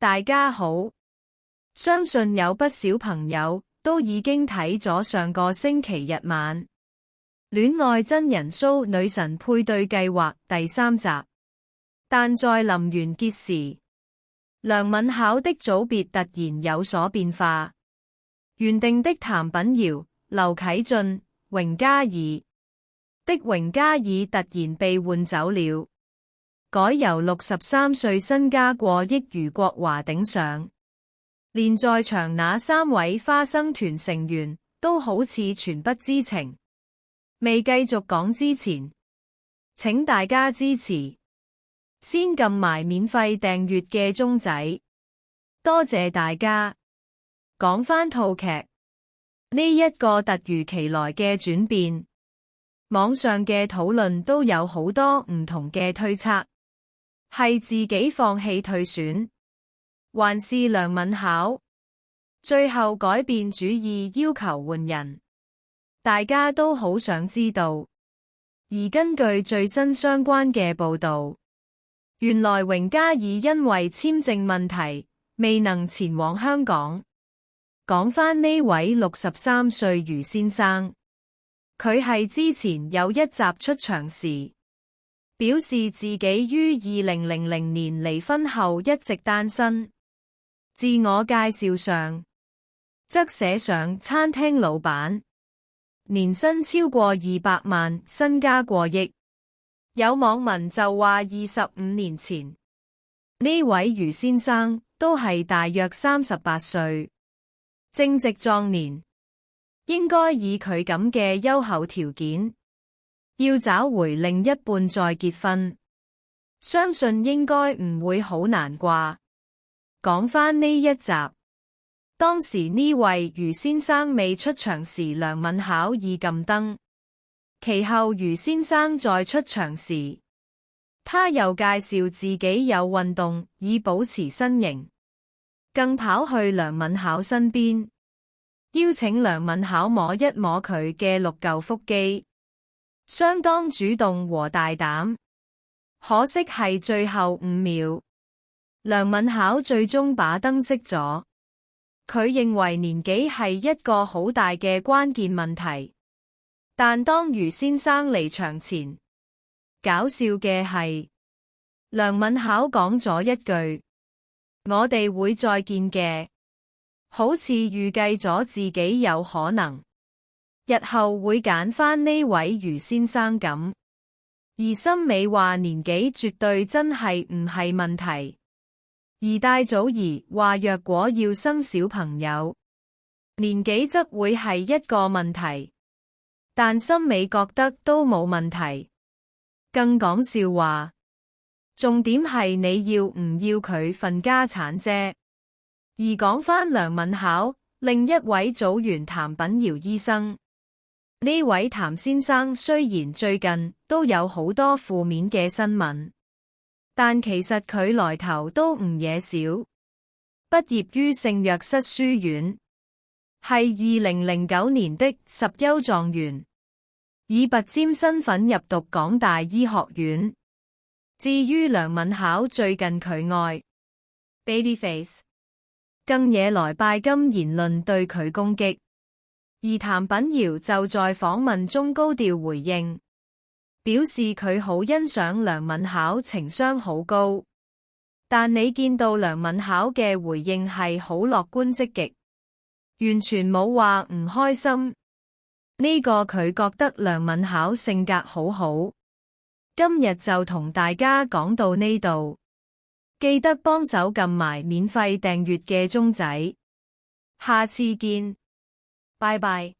大家好，相信有不少朋友都已經睇咗上個星期日晚戀愛真人 show 女神配對計劃第3集，但在臨完結時，梁敏巧的組別突然有所變化，原定的譚品堯、劉啟俊、榮嘉爾的榮嘉爾突然被換走了，改由63歲身家過億余國華頂上。連在場那3位花生團成員都好似全不知情。未繼續講之前，請大家支持，先撳埋免費訂閱嘅鐘仔，多謝大家。講返套劇，呢一個突如其來嘅轉變，網上嘅討論都有好多唔同嘅推測，係自己放棄退選，還是梁敏巧最後改變主意要求換人，大家都好想知道。而根據最新相關嘅報道，原來榮嘉爾因為簽證問題未能前往香港。講返呢位63歲余先生，佢係之前有一集出場時表示自己於2000年離婚後一直單身，自我介紹上則寫上餐廳老闆，年薪超過200萬，身家過億。有網民就話25年前呢位余先生都係大約38歲，正值壯年，應該以佢咁嘅優厚條件，要找回另一半再結婚，相信應該唔會好難啩。講返呢一集，當時呢位余先生未出場時，梁敏巧已撳燈。其後余先生再出場時，他又介紹自己有運動以保持身形，更跑去梁敏巧身邊，邀請梁敏巧摸一摸佢嘅6嚿腹肌，相當主動和大膽。可惜係最後5秒，梁敏巧最終把燈熄咗。佢認為年紀係一個好大嘅關鍵問題。但當余先生離場前，搞笑嘅係梁敏巧講咗一句：我哋會再見嘅，好似預計咗自己有可能日後會揀返呢位余先生咁。而森美話年紀絕對真係唔係問題，而戴祖儀話若果要生小朋友，年紀則會係一個問題。但森美覺得都冇問題，更講笑話，重點係你要唔要佢份家產啫。而講返梁敏巧，另一位組員譚品堯醫生，呢位譚先生雖然最近都有好多負面嘅新聞，但其實佢來頭都唔惹少，畢業於聖若瑟書院，係2009年的10優狀元，以拔尖身份入讀港大醫學院。至於梁敏巧最近佢愛 Babyface， 更惹來拜金言論對佢攻擊，而譚品堯就在訪問中高調回應，表示佢好欣賞梁敏巧情商好高，但你見到梁敏巧嘅回應係好樂觀積極，完全冇話唔開心。呢個佢覺得梁敏巧性格好好。今日就同大家講到呢度，記得幫手撳埋免費訂閱嘅鐘仔，下次見，拜拜。